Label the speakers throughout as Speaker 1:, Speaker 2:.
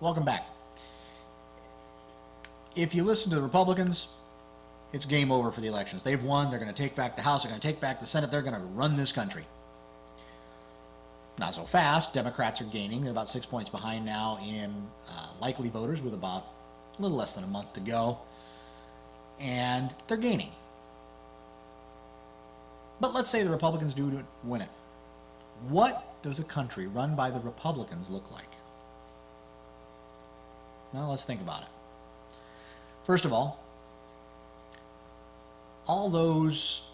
Speaker 1: welcome back. If you listen to the Republicans, it's game over for the elections. They've won. They're going to take back the House. They're going to take back the Senate. They're going to run this country. Not so fast. Democrats are gaining. They're about 6 points behind now in likely voters with about a little less than a month to go. And they're gaining. But let's say the Republicans do win it. What does a country run by the Republicans look like? Well, let's think about it. First of all those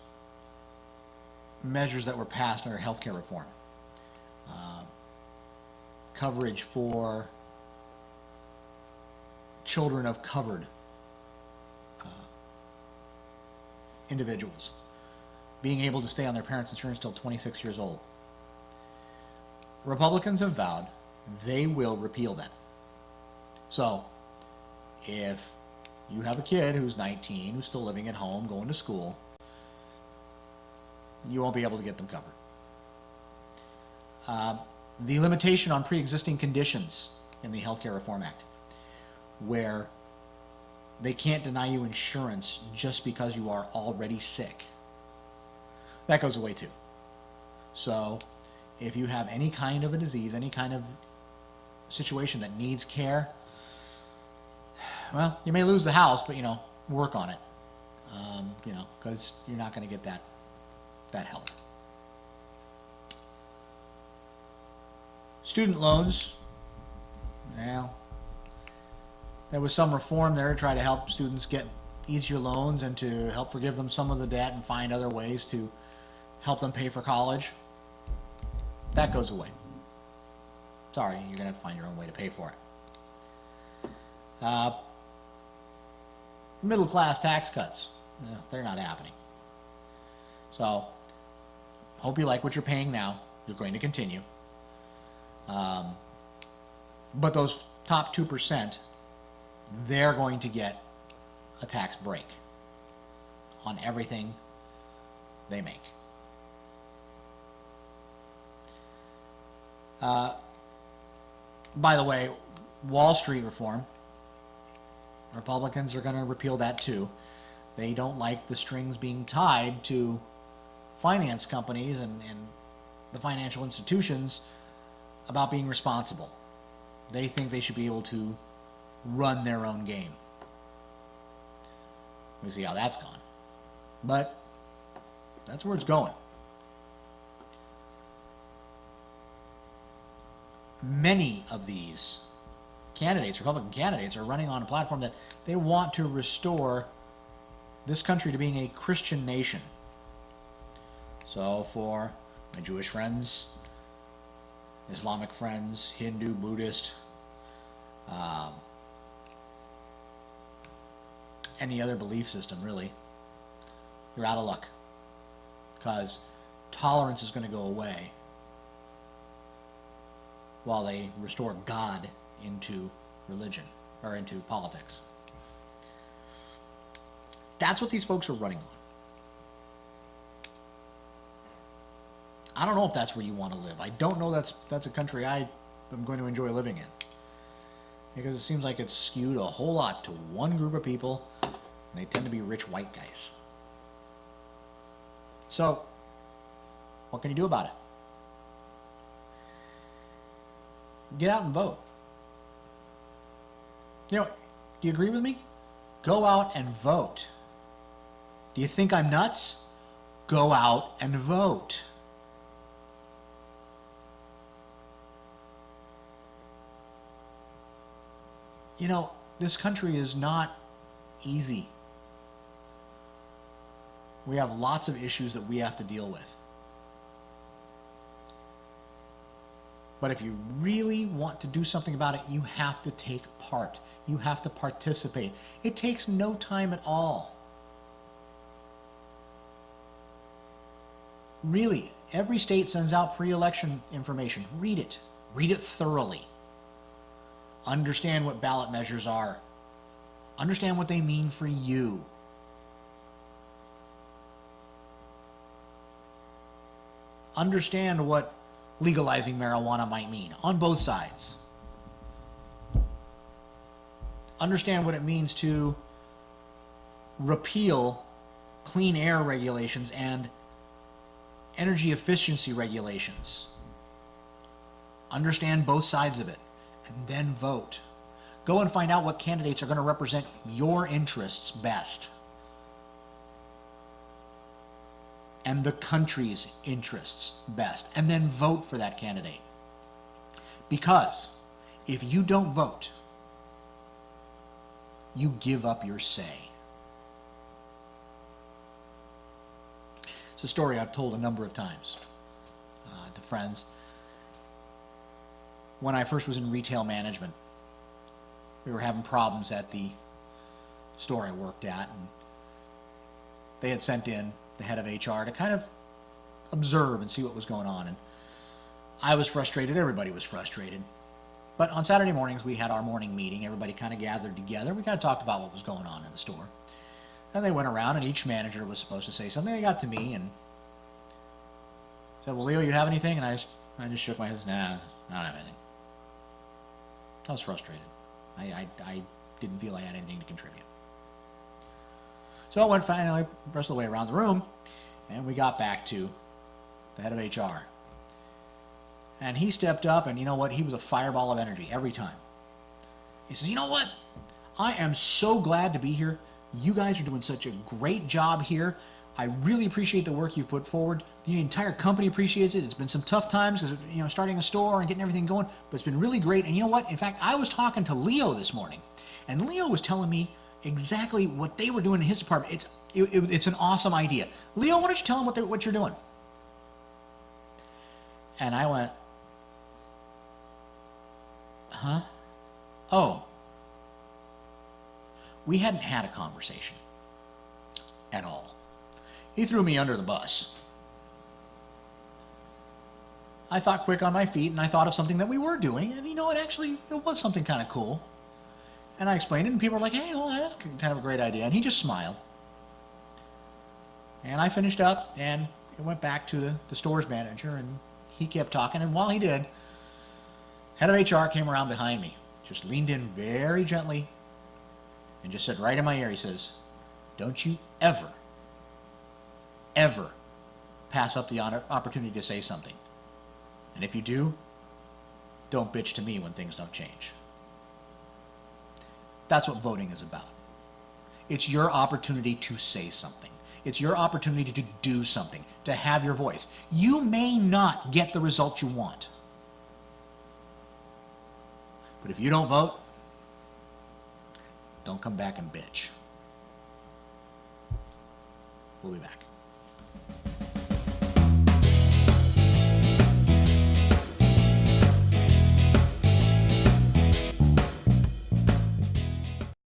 Speaker 1: measures that were passed under healthcare reform, coverage for children of covered individuals, being able to stay on their parents' insurance till 26 years old. Republicans have vowed they will repeal that. So, if you have a kid who's 19, who's still living at home, going to school, you won't be able to get them covered. The limitation on pre-existing conditions in the Healthcare Reform Act, where they can't deny you insurance just because you are already sick, that goes away too. So if you have any kind of a disease, any kind of situation that needs care, well, you may lose the house, but, work on it, because you're not going to get that help. Student loans, well, there was some reform there to try to help students get easier loans and to help forgive them some of the debt and find other ways to help them pay for college. That goes away. Sorry, you're going to have to find your own way to pay for it. Middle class tax cuts, they're not happening. So, hope you like what you're paying now. You're going to continue. But those top 2%, they're going to get a tax break on everything they make. By the way, Wall Street reform, Republicans are going to repeal that too. They don't like the strings being tied to finance companies and the financial institutions about being responsible. They think they should be able to run their own game. We see how that's gone. But that's where it's going. Many of these candidates, Republican candidates, are running on a platform that they want to restore this country to being a Christian nation. So for my Jewish friends, Islamic friends, Hindu, Buddhist, any other belief system really, you're out of luck, because tolerance is going to go away while they restore God into religion or into politics. That's what these folks are running on. I don't know if that's where you want to live. I don't know that's a country I am going to enjoy living in, because it seems like it's skewed a whole lot to one group of people, and they tend to be rich white guys. So, what can you do about it? Get out and vote. Do you agree with me? Go out and vote. Do you think I'm nuts? Go out and vote. This country is not easy. We have lots of issues that we have to deal with. But if you really want to do something about it, you have to take part. You have to participate. It takes no time at all. Really, every state sends out pre-election information. Read it. Read it thoroughly. Understand what ballot measures are. Understand what they mean for you. Understand what legalizing marijuana might mean on both sides. understand what it means to repeal clean air regulations and energy efficiency regulations. Understand both sides of it, and then vote. Go and find out what candidates are going to represent your interests best and the country's interests best, and then vote for that candidate. Because if you don't vote, you give up your say. It's a story I've told a number of times to friends. When I first was in retail management, we were having problems at the store I worked at, and they had sent in the head of HR to kind of observe and see what was going on. And I was frustrated, everybody was frustrated. But on Saturday mornings, we had our morning meeting. Everybody kind of gathered together. We kind of talked about what was going on in the store. And they went around, and each manager was supposed to say something. They got to me and said, well, Leo, you have anything? And I just shook my head. Nah, I don't have anything. I was frustrated. I didn't feel I had anything to contribute. So I went finally the rest of the way around the room, and we got back to the head of HR. And he stepped up, and you know what? He was a fireball of energy every time. He says, you know what? I am so glad to be here. You guys are doing such a great job here. I really appreciate the work you've put forward. The entire company appreciates it. It's been some tough times because, you know, starting a store and getting everything going, but it's been really great. And you know what? In fact, I was talking to Leo this morning, and Leo was telling me exactly what they were doing in his department. It's an awesome idea. Leo, why don't you tell them what you're doing? And I went, huh? Oh. We hadn't had a conversation at all. He threw me under the bus. I thought quick on my feet, and I thought of something that we were doing, and you know, it was something kind of cool. And I explained it, and people were like, hey, well, that's kind of a great idea. And he just smiled. And I finished up, and it went back to the store's manager, and he kept talking. And while he did, head of HR came around behind me, just leaned in very gently, and just said right in my ear, he says, don't you ever pass up the opportunity to say something. And if you do, don't bitch to me when things don't change. That's what voting is about. It's your opportunity to say something. It's your opportunity to do something, to have your voice. You may not get the result you want. But if you don't vote, don't come back and bitch. We'll be back.